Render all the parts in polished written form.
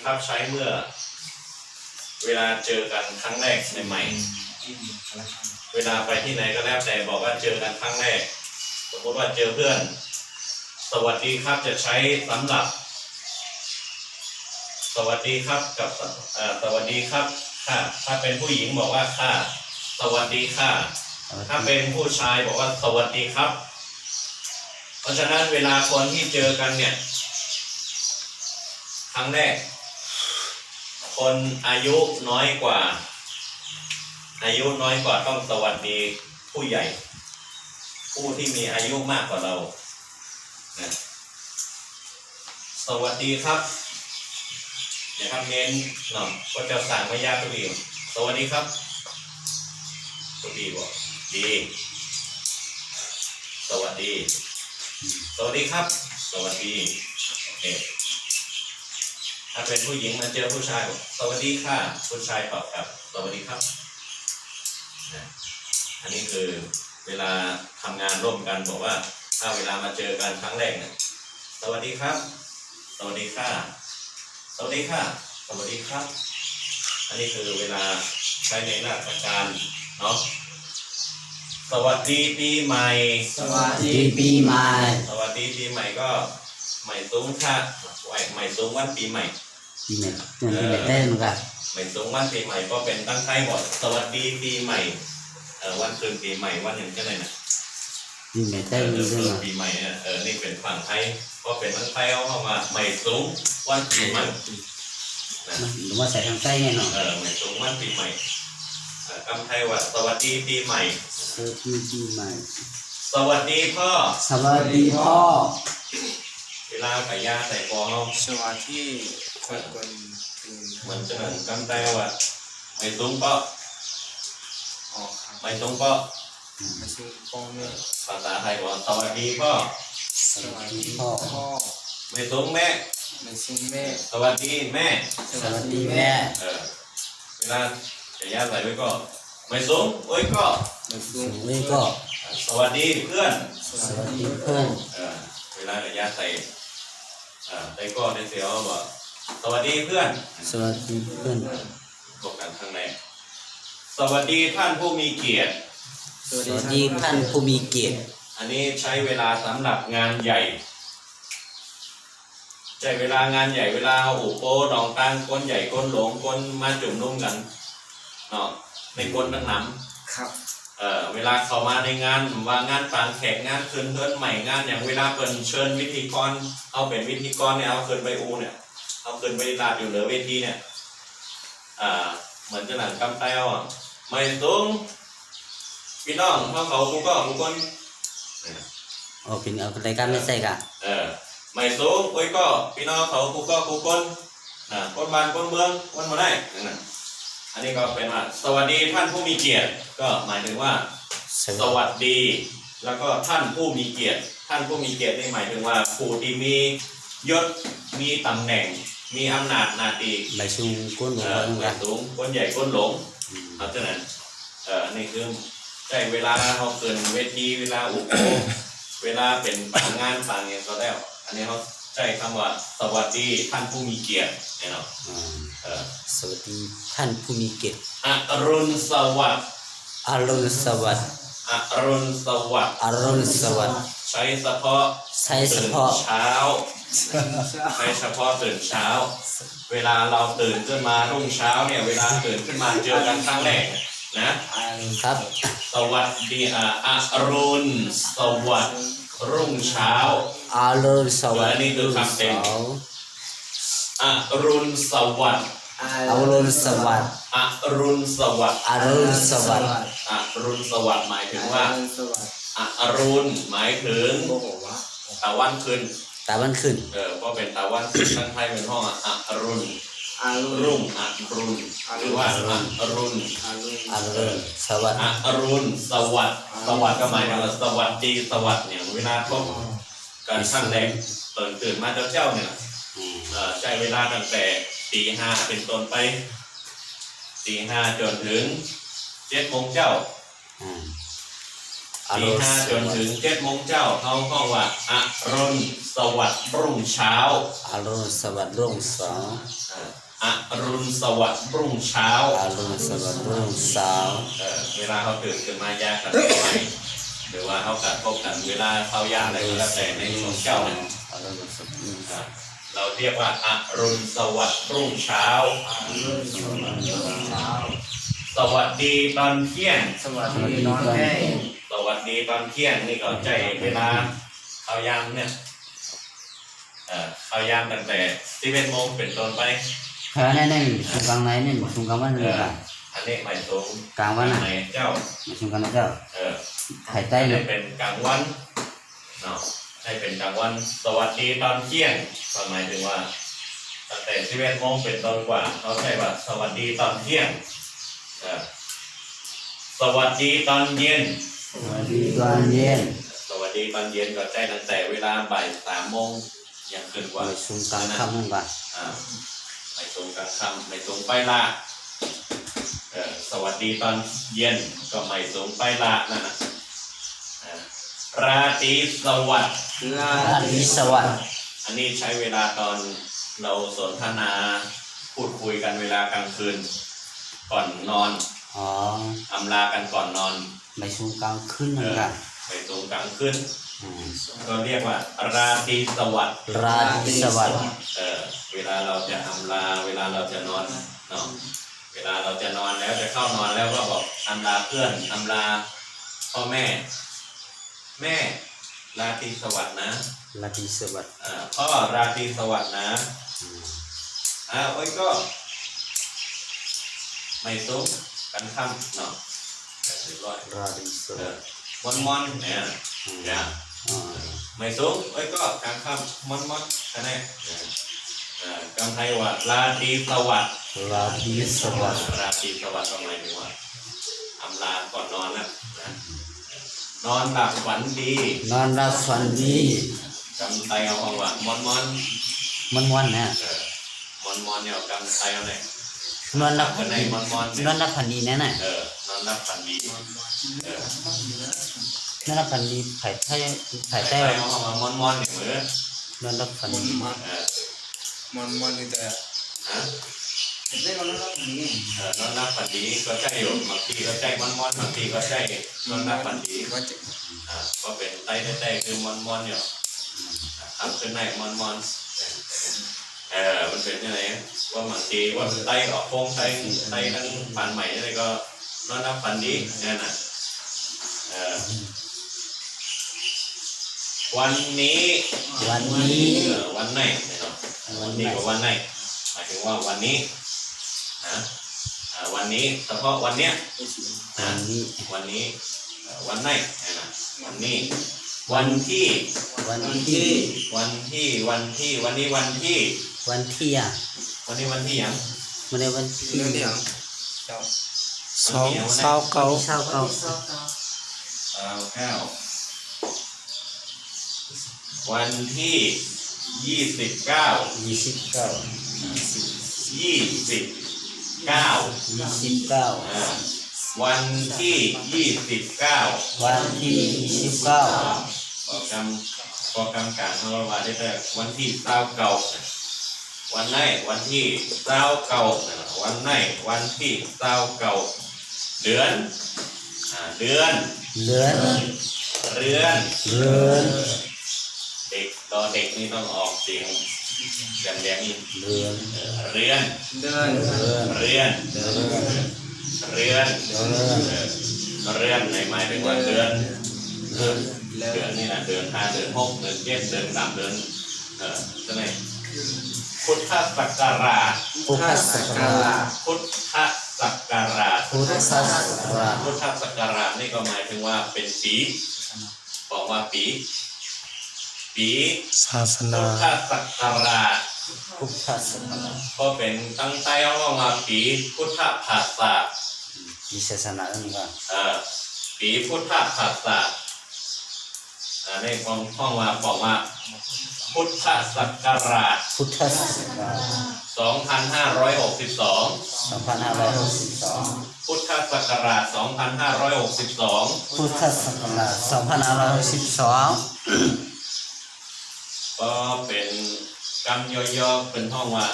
ครับใช้เมื่อเวลาเจอกันครั้งแรกใหม่ๆเวลาไปที่ไหนก็แล้วแต่บอกว่าเจอกันครั้งแรกสมมติว่าเจอเพื่อนสวัสดีครับจะใช้สำหรับสวัสดีครับกับสวัสดีครับค่ะถ้าเป็นผู้หญิงบอกว่าค่ะสวัสดีค่ะถ้าเป็นผู้ชายบอกว่าสวัสดีครับเพราะฉะนั้นเวลาคนที่เจอกันเนี่ยครั้งแรกคนอายุน้อยกว่าต้องสวัสดีผู้ใหญ่ผู้ที่มีอายุมากกว่าเรานะสวัสดีครับอย่าทำเน้นเนาะก็จะสั่งไม่ยากทุกทีสวัสดีครับทุกทีบอกดีสวัสดีสวัสดีครับสวัสดีโอเคถ้าเป็นผู้หญิงมาเจอผู้ชายบอกสวัสดีค่ะผู้ชายตอบครับสวัสดีครับอันนี้คือเวลาทำงานร่วมกันบอกว่าถ้าเวลามาเจอกันครั้งแรกเนี่ยสวัสดีครับสวัสดีค่ะสวัสดีค่ะสวัสดีครับอันนี้คือเวลาใช้ในราชการเนาะสวัสดีปีใหม่สวัสดีปีใหม่สวัสดีปีใหม่ก็ใหม่สูงค่ะใหม่สูงวันปีใหม่ปีใหม่ปีใหม่เต้นกันใหม่สูงวันปีใหม่ก็เป็นตั้งใจหมดสวัสดีปีใหม่วันคืนปีใหม่วันหนึ่งก็เลยนะปีใหม่เต้นด้วยปีใหม่เนี่ยนี่เป็นฝั่งไทยก็เป็นตั้งใจเอามาใหม่สูงวันปีใหม่หรือว่าใส่ทางใต้แน่นอนใหม่สูงวันปีใหม่คำไทยว่าสวัสดีปีใหม่สวัสดีปีใหม่สวัสดีพ่อสวัสดีพ่อเวลาไก่ย่างใส่ฟองเนาะสวัสดีคนเหมือนจะหนึ่งคำไทยว่าใหม่สูงพ่อใหม่สูงพ่อไม่ใช่พ่อแม่ภาษาไทยว่าสวัสดีพ่อสวัสดีพ่อใหม่สูงแม่ไม่ใช่แม่สวัสดีแม่สวัสดีแม่เวลาจะย่าใส่ไว้ก็ไม่สูงไว้ก็ไม่สูงไว้ก็สวัสดีเพื่อนสวัสดีเพื่อนเวลาจะย่าใส่ได้ก็ได้เสียวว่าสวัสดีเพื่อนสวัสดีเพื่อนพบกันข้างในสวัสดีท่านผู้มีเกียรติสวัสดีท่านผู้มีเกียรติอันนี้ใช้เวลาสำหรับงานใหญ่ใช้เวลางานใหญ่เวลาอุโปดองตังก้นใหญ่ก้นหลงก้นมาจุ่มนุ่มกันเนาะในก้นตั้งน้ำครับเวลาเข้ามาในงานว่างานปางแขกงานคืนเพื่อนใหม่งานอย่างเวลาเปิดเชิญวิธีกรเอาเป็นวิธีกรเนี่ยเอาคืนไปอูเนี่ยเอาคืนไปลาดอยู่เหนือเวทีเนี่ยเหมือนจะหนังกำเต้าไม่สูงพี่น้องเขากูก็กูคนโอ้เป็นเอารายการไม่ใช่กะไม่สูงโอ้ยก็พี่น้องเขากูก็กูคนคนบ้านคนเมืองคนมาได้นั่นอันนี้ก็เป็นว่าสวัสดีท่านผู้มีเกียรติก็หมายถึงว่าสวัสดีแล้วก็ท่านผู้มีเกียรติท่านผู้มีเกียรตินี่หมายถึงว่าผู้ที่มียศมีตำแหน่งมีอำนาจหน้าที่ใบสูงก้นหลงกันสูงก้นใหญ่ก้นหลงเอาเท่านั้นนี่คือใช้เวลาเขาเกินเวทีเวลาอุปโภคเวลาเป็นงานต่างอย่างก็แล้วอันนี้เขาใช้คำว่าสวัสดีท่านผู้มีเกียรติเนาะสวัสดีท่านผู้มีเกียรติอรุณสวัสดิ์อรุณสวัสดิ์อรุณสวัสดิ์อรุณสวัสดิ์ใช้เฉพาะตื่นเช้าใช้เฉพาะตื่นเช้าเวลาเราตื่นขึ้นมารุ่งเช้าเนี่ยเวลาตื่นขึ้นมาเจอกันครั้งแรกนะครับสวัสดีอรุณสวัสดิ์รุ่งเช้าอรุณสวัสดิ์นี่คือคำเต็มอรุณสวัสดิ์อรุณสวัสดิ์อรุณสวัสดิ์อรุณสวัสดิ์อรุณสวัสดิ์หมายถึงว่าอรุณหมายถึงตะวันขึ้นตะวันขึ้นก็เป็นตะวันขึ้นทั้งไทยเป็นห้องอรุณรุ่งอรุณหรือว่าอรุณอรุณสวัสดิ์อรุณสวัสดิ์สวัสดิ์ก็หมายถึงสวัสดีสวัสดิ์เนี่ยเวลาพบการช่างแรงตื่นมาเจ้าเนี่ยใช้เวลาตั้งแต่ตี 5เป็นต้นไปตี 5จนถึง7 โมงเจ้าอ ตีห้าจนถึง7 โมงเจ้าเขาห้องว่าอรุณสวัสดิ์รุ่งเช้า อรุณสวัสดิ์รุ่งสาง อรุณสวัสดิ์รุ่งเช้า อรุณสวัสดิ์รุ่งสาง เวลาเขาตื่นขึ้นมาแยกกันไปหรือว่าเขากัดพบกันเวลาเขาย่างอะไรก็แล้วแต่ในช่วงเจ้านั้น อรุณสวัสดิ์รุ่งสาง เราเรียกว่าอรุณสวัสดิ์รุ่งเช้า สวัสดีตอนเที่ยง สวัสดีน้องแม่ สวัสดีตอนเที่ยงนี่ก็ใจเวลาเขาย่างเนี่ยเขาย่างตั้งแต่11 โมงเป็นต้นไป แค่นั้นนี่ชุมกลางไหนนี่ชุมกลางวันนี่ค่ะ อันนี้หมายถึง กลางวันน่ะ ไหนเจ้า ชุมกลางเจ้า เออ ไข่ใต้ ให้ เลย เป็นกลางวันเนาะให้เป็นกลางวัน สวัสดีตอนเที่ยงก็หมายถึงว่าตั้งแต่11 โมงเป็นต้นกว่าเขาใช้ว่าสวัสดีตอนเที่ยงสวัสดีตอนเย็น สวัสดีตอนเย็น สวัสดีตอนเย็นก็ใช้ตั้งแต่เวลาบ่าย3 โมงยังขึ้นกว่า ไปชุมกลางค่ำนั่นก่อน ไม่ตรงกลางค่ำไม่ตรงไปละสวัสดีตอนเย็นก็ไม่ตรงไปละนั่นนะราตรีสวัสดิ์ ราตรีสวัสดิ์ อันนี้ใช้เวลาตอนเราสนทนาพูดคุยกันเวลากลางคืนก่อนนอน อ๋อ อำลากันก่อนนอน ไปชุมกลางคืนนั่นก่อน ไม่ตรงกลางคืน อืม ก็เรียกว่าราตรีสวัสดิ์ ราตรีสวัสดิ์ เวลาเราจะอำลาเวลาเราจะนอนเนาะเวลาเราจะนอนแล้วจะเข้านอนแล้วก็บอกอำลาเพื่อนอำลาพ่อแม่ แม่ราตรีสวัสดิ์นะ ราตรีสวัสดิ์ พ่อราตรีสวัสดิ์นะ อืม โอ้ยก็ไม่ซุ้มกันค่ำเนาะเรียบร้อย ราตรีสวัสดิ์ มอนมอนเนี่ย อืม เนี่ย อ๋อ ไม่ซุ้มโอ้ยก็กลางค่ำมอนมอนคะแนนกำไทยว่าราตรีสวัสดิ์ ราตรีสวัสดิ์ ราตรีสวัสดิ์ก็หมายถึงว่าอำลาก่อนนอนนะนอนหลับฝันดี นอนรับฝันดี กำไทยเอาว่ามอนมอน ม้วนๆนะ มอนมอนเนี่ยกำไทยเอาเนี่ย นอนรับ กันในมอนมอน นอนรับฝันดีแน่น่ะ นอนหลับฝันดีเออน อนรับฝันดีไข่ใต้ไข่ ใต้ ใต้ เอามามอนมอนอย่างเหมือน นอนรับฝันดี มันนี่แต่ ฮะ ได้เราแล้วนี่ นอนหลับฝันดีก็ใช่อยู่บางทีก็ใช่มอนมอนบางทีก็ใช่นอนหลับฝันดี ว่าจะ ก็เป็นไต้ไต้คือมอนมอนอยู่ทำขึ้นในมอนมอนมันเป็นยังไงว่าบางทีว่าไต้ออกโค้งไต้ทั้งฝันใหม่อะไรก็นอนหลับฝันดีเนี่ยนะวันนี้ วันนี้ วันไหนนะครับวันนี้กับวันไหนหมายถึงว่าวันนี้นะวันนี้เฉพาะวันเนี้ยนะ วันนี้ วันนี้วันไหนนะวันนี้วันที่ วันที่ วันที่วันที่วันนี้วันที่ วันที่อ่ะ วันนี้วันที่ยัง วันนี้วันที่ เรื่องเดียวเจ้า เศร้าเศร้า เก้าเช้าเก้า 9วันที่29 29 วันที่29 วันที่29 โปรแกรมการของเราว่าได้แต่วันที่29วันไหนวันที่29วันไหนวันที่29เดือนเดือน เดือน เรือน เดือน เด็กตอนเด็กนี่ต้องออกเสียงแหลมๆอีก เดือน เรือน เดิน เรือน เดือน เรือนเรือนในหมายถึงว่าเดือนเดือนนี่นะเดือน5เดือน6เดือน7เดือน3เดือนใช่ไหมพุทธศักราช พุทธศักราช พุทธศักราช พุทธศักราช พุทธศักราชนี่ก็หมายถึงว่าเป็นปีบอกว่าปี ศาส พุ นา ทธศักราช พุทธศักราช ก็เป็นตั้งใจเอามาปีพุทธภาษา มีศาสนาอื่นก่อน ปีพุทธภาษาในความข้องว่าบอกว่า พุทธศักราช พุทธศักราช 2562 2562 พุทธศักราช 2562 พุทธศักราช2562ก็เป็นกรรมย่อๆเป็นห้องว่า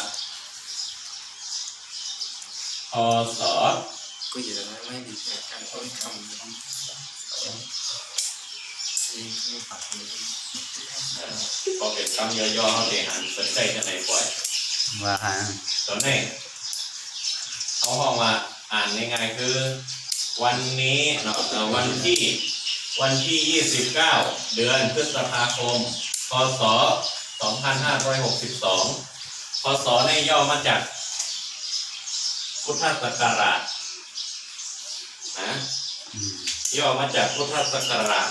พศ ก็อยู่ตรงนั้นไม่ดีแต่การต้นคำนี่ปัดมือ ก็เป็นกรรมย่อๆเขาเรียนหันเป็นใจกันในปล่อย ว่าหา ตอนนี้เขาห้องว่าอ่านง่ายๆคือวันนี้เนาะวันที่ 29 เดือนพฤษภาคม พศ 2562 พศในย่อมาจากพุทธศักราชนะย่อมาจากพุทธศักราช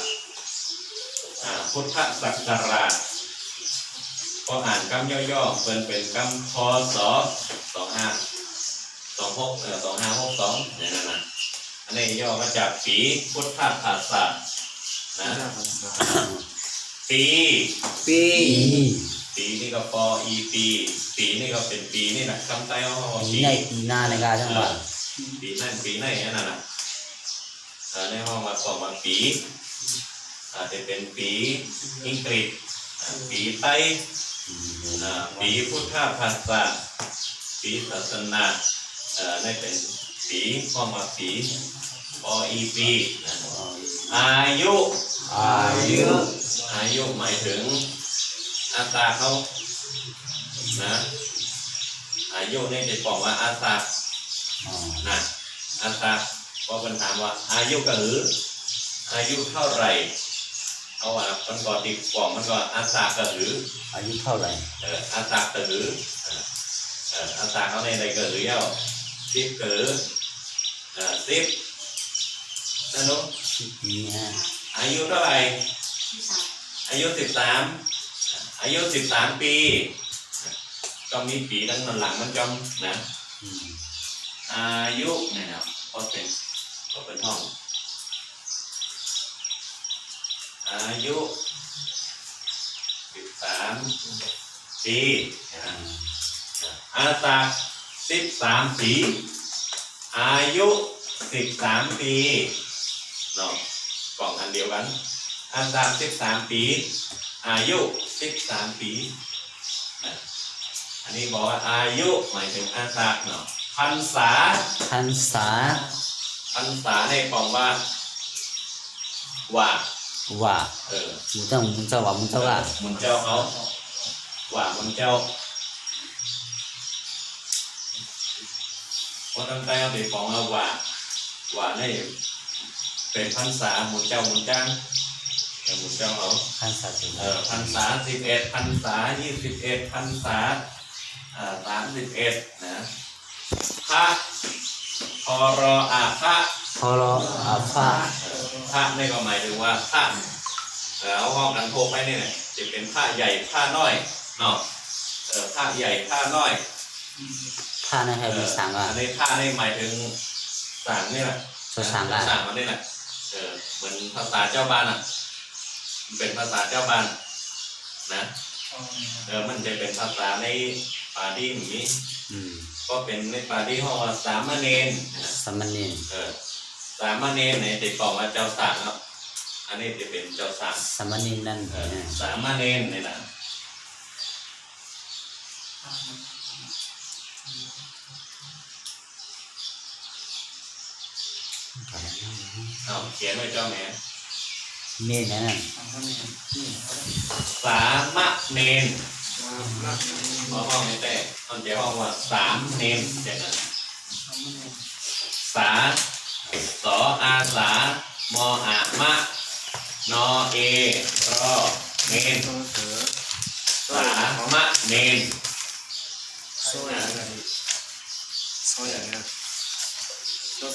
พุทธศักราชพออ่านคำย่อๆเป็นคำพศ 2562เนี่ยนะอันนี้ย่อมาจากปีพุทธภาษานะปี ปี ปีนี่ก็ปออีปีนี่ก็เป็นปีนี่แหละคำใต้เขาบอก ปี ปี ในปีหน้าในการจังหวัด ปีนั่นนั่นนะในห้องมาสอบมาปีอาจจะเป็นปีอังกฤษปีไต้ปีพุทธภาษาปีศาสนาได้เป็นปีห้องมาปีปออีปีอายุหมายถึงอัตราเขานะอายุนี่จะบอกว่าอัตรานะอัตราพอเป็นถามว่าอายุก็หรืออายุเท่าไหร่เอาว่ามันก็ติดกล่องมันก็อัตราก็หรือ อายุเท่าไหร่ อัตราก็หรืออัตราเขาในใดก็หรือเย้าสิบก็หรือสิบนั่นลูก 10 ปีฮะ อายุเท่าไหร่อายุ13 อายุ13 ปีก็มีปีดังนั้นหลังมันจำนะอายุเนี่ยนะก็เป็นห้องอายุ13 ปีอาตา13 ปีอายุ13 ปีเนาะกล่องอันเดียวกันอาตา13 ปีอายุ13 ปีอันนี้บอกว่าอายุหมายถึงอาตาเนาะพรรษา พรรษา ในกล่องว่ามุนเจ้าว่ามุนเจ้าว่า มุนเจ้าเขาว่ามุนเจ้าเพราะตั้งแต่เอาไปกล่องเอาว่าในเป็นพรรษามุนเจ้ามุนจ้างมุนเจ้าเขา พรรษาเป็น พรรษา11 พรรษา21 พรรษา31นะพระพรอาพระ พอรออาฟา พระนี่ก็หมายถึงว่าพระเอาห้องกันโทไปนี่แหละจะเป็นพระใหญ่พระน้อยเนาะพระใหญ่พระน้อย พาในให้มีสังอ่ะ อันนี้พระนี่หมายถึงสังนี่แหละ สังอ่ะ สังมันนี่แหละเหมือนภาษาเจ้าบ้านอ่ะมันเป็นภาษาเจ้าบ้านนะมันจะเป็นภาษาในปาดีอย่างนี้ก็เป็นในปาดีห้องสามเณร สามเณร สามเณรเนี่ยติดต่อมาเจ้าสางครับอันนี้จะเป็นเจ้าสาง สามเณรนั่น สามเณรเนี่ยนะเอาเขียนไว้เจ้าแม่ เนรนั่น สามเณรห้องนี้แต่ตอนเจ้าห้องว่าสามเณรเจ็ดนะสาสออาสามออามะนอเอรอเนรสามเณร โซ่อย่างนั้นโซ่อย่างนั้น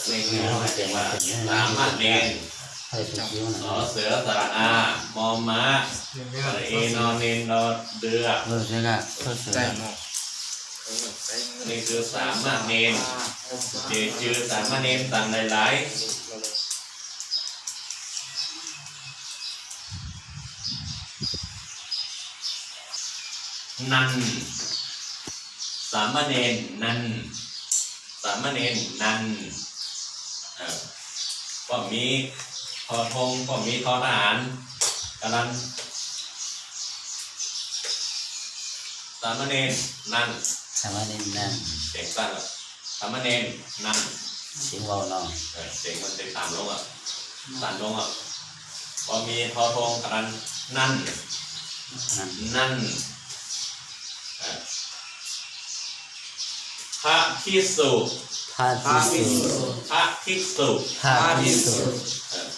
นี่คือหมายถึงว่าสามเณร ให้เป็นคิ้ว ส นะ อเสือสระอามอม้าสระเอนอเนนนอเดือ ใช่ค่ะเพื่อเสื ใจ อ หมด นี่คือสามเณรเจจือสามเณรต่างหลาย นันสามเณรนันสามเณรนันก็มีทอทงก็มีทอทหารกำลังสามเณรนัน สามเณรนั่น เสียงสั้นอ่ะสามเณรนัน เสียงเบาเนาะ เสียงมันจะต่ำลงอ่ะสั่นลงอ่ะพอมีทอทงกำลังนั่น นั่น นั่นพระภิกษุ พระภิกษุ พระภิกษุ พระภิกษุ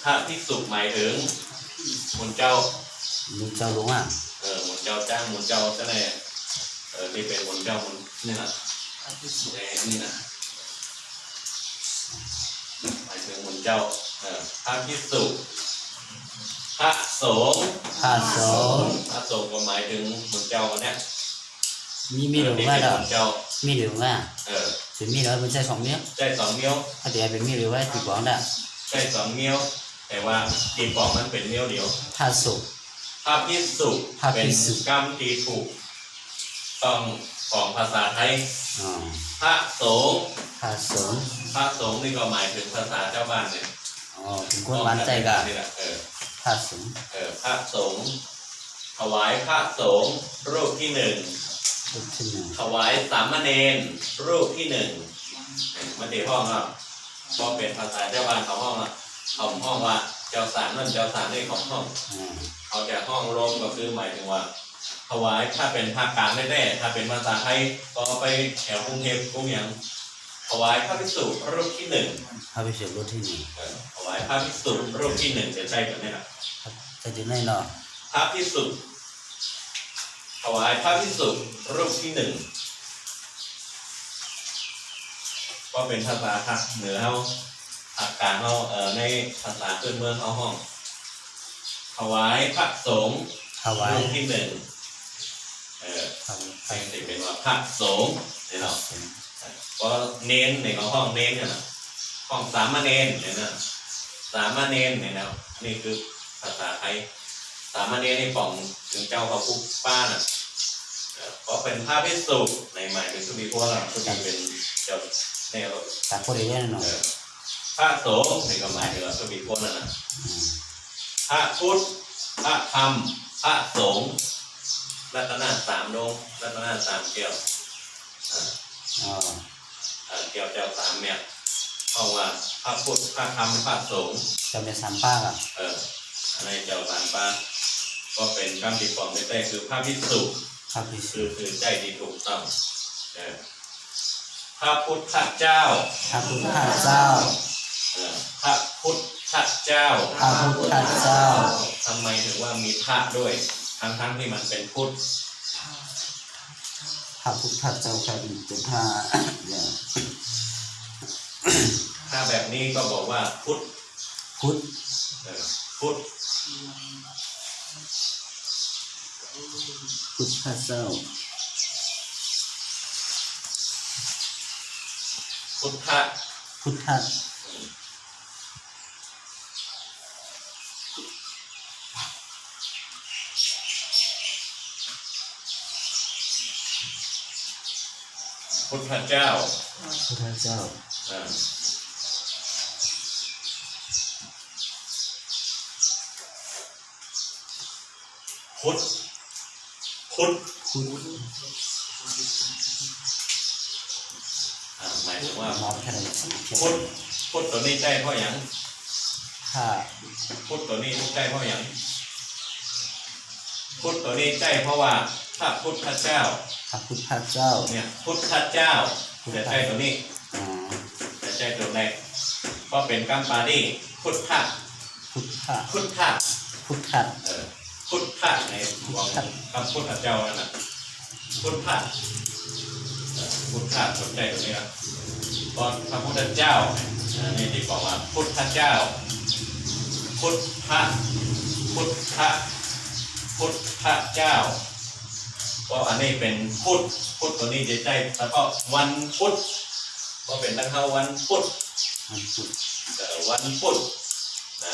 พระภิกษุหมายถึงหมุนเจ้า ลูกเจ้าหลวงอ่ะ หมุนเจ้าจ้างหมุนเจ้าจะไหนที่เป็นหมุนเจ้าหมุนนี่นะนี่นะหมายถึงหมุนเจ้าพระภิกษุพระสงฆ์ พระสงฆ์ พระสงฆ์ก็หมายถึงหมุนเจ้าเนี่ย มีหลวงว่าดอก เจ้า มีหลวงว่า ờ ถึงมีหลวงเป็นใช้สองเมี้ยว ใจสองนิ้ว ถ้าเดี๋ยวเป็นมีหลวงว่าติดหวังได้ ใจสองนิ้วแต่ว่าตีปอกมันเป็นนิ้วเดียว พระสุ พระภิกษุ พระภิ เป็น กษุ กรรมที่ถูกต้องของภาษาไทย อ๋อ พระสงฆ์ พระสงฆ์ พระสงฆ์นี่ก็หมายถึงภาษาเจ้าบ้านเนี่ย อ๋อถึงคนบ้านใจกะ นี่แหละพระสงฆ์ พระสงฆ์ถวายพระสงฆ์รูปที่หนึ่ง ลูกที่หนึ่ง ถวายสามเณรรูปที่หนึ่งมันตีห้องอ่ะก็เป็นภาษาเจ้าบ้านเขาห้องอ่ะเขาห้องว่าเจ้าสามนั่นเจ้าสามนี่ของห้อง อ่า เขาจะห้องรวมก็คือหมายถึงว่าถวายถ้าเป็นภาคกลางแน่ๆถ้าเป็นภาษาไทยก็ไปแถวกรุงเทพกรุงหยังถวายพระภิกษุรูปที่หนึ่ง พระภิกษุรูปที่หนึ่ง ถวายพระภิกษุรูปที่หนึ่งจะใช่กันไหมล่ะ จะอยู่ในเนาะ พระภิกษุถวายพระภิกษุรูปที่หนึ่งก็เป็นภาษาภาคเหนือเขาภาคกลางเขาในภาษาพื้นเมืองเขาห้องถวายพระสงฆ์ ถวาย รูปที่หนึ่งถวาย ใครจะเป็นว่าพระสงฆ์เนี่ยเนาะก็เน้นในของห้องเน้นเนี่ยนะห้องสามเณรเนี่ยนะสามเณรเนี่ยนะนี่คือภาษาไทยสามเณรในของถึงเจ้าเขาคุกป้าน่ะก็เป็นพระภิกษุในหมายถึงสุนีพวกเราสุนีเป็นเจ้าเนี่ย จากคนเดียวเนาะ พระสงฆ์ในก็หมายถึงว่าสุนีพวกนั่นนะ อืม พระพุทธพระธรรมพระสงฆ์รัตนาสามดวงรัตนาสามแก้ว อ๋อ แก้วเจ้าสามเนี่ยเพราะว่าพระพุทธพระธรรมพระสงฆ์ จะเป็นสามป้าอ่ะ อันนี้เจ้าสามปาก็เป็นคำที่ปลอมได้แต่คือพระภิกษุ พระภิกษุ คือใจที่ถูกต้องพระพุทธเจ้า พระพุทธเจ้า พระพุทธเจ้า พระพุทธเจ้า ทำไมถึงว่ามีพระด้วยทั้งที่มันเป็นพุทธ พระพุทธเจ้าใครเป็นพระเนี่ย ถ้าแบบนี้ก็บอกว่าพุทธ พุทธ พุทธ พุทธเจ้า พุทธ พุทธ พุทธเจ้า พุทธเจ้า พุทธพุทธ พุทธ หมายถึงว่า หมอแค่ไหนสิ พุทธพุทธตัวนี้ใจเพราะอย่าง ถ้า พุทธตัวนี้ใจเพราะอย่างพุทธตัวนี้ใจเพราะว่าพระพุทธเจ้า พระพุทธเจ้า เนี่ยพุทธเจ้าแต่ใจตัวนี้ อ๋อ แต่ใจตัวแรกก็เป็นกัมปานีพุทธะ พุทธ พุทธะ พุทธ พุทธะในของคำพุทธเจ้านั่นนะพุทธะพุทธะสนใจตรงนี้นะตอนพระพุทธเจ้านี่ที่บอกว่าพุทธเจ้าพุทธะพุทธะพุทธเจ้าก็อันนี้เป็นพุทธพุทธตัวนี้จะใจแล้วก็วันพุธก็เป็นตั้งแต่วันพุธ มันพุทธ วันพุธนะ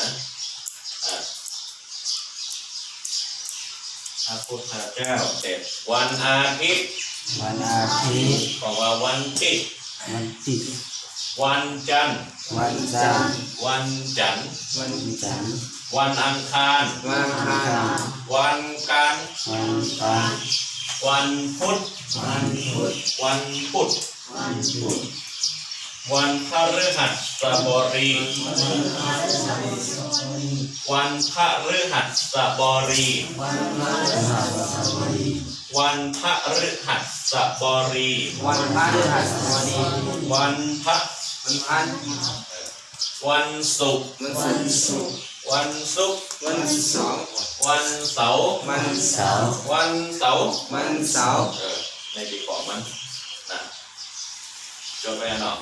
ระพุทธเจ้าเจ็ดวันอาทิตย์ วันอาทิตย์ บอกว่าวันที่ วันที่ วันจันทร์ วันจันทร์ วันจันทร์ วันจันทร์ วันอังคาร วันอังคาร วันการ วันจันทร์ วันพุธ วันพุธ วันพุธ วันพุธ วันพฤหัสบดี วันพฤหัสบดี วันพฤหัสบดี วันพฤหัสบดี วันพฤหัสบดี วันพระ วันพัน วันศุกร์ วันศุกร์ วันศุกร์ วันเสาร์ วันเสาร์ วัน เสาร์ วันเสาร์ วันเสาร์ ในปีก่อนมันนะจบไปแล้วเนาะ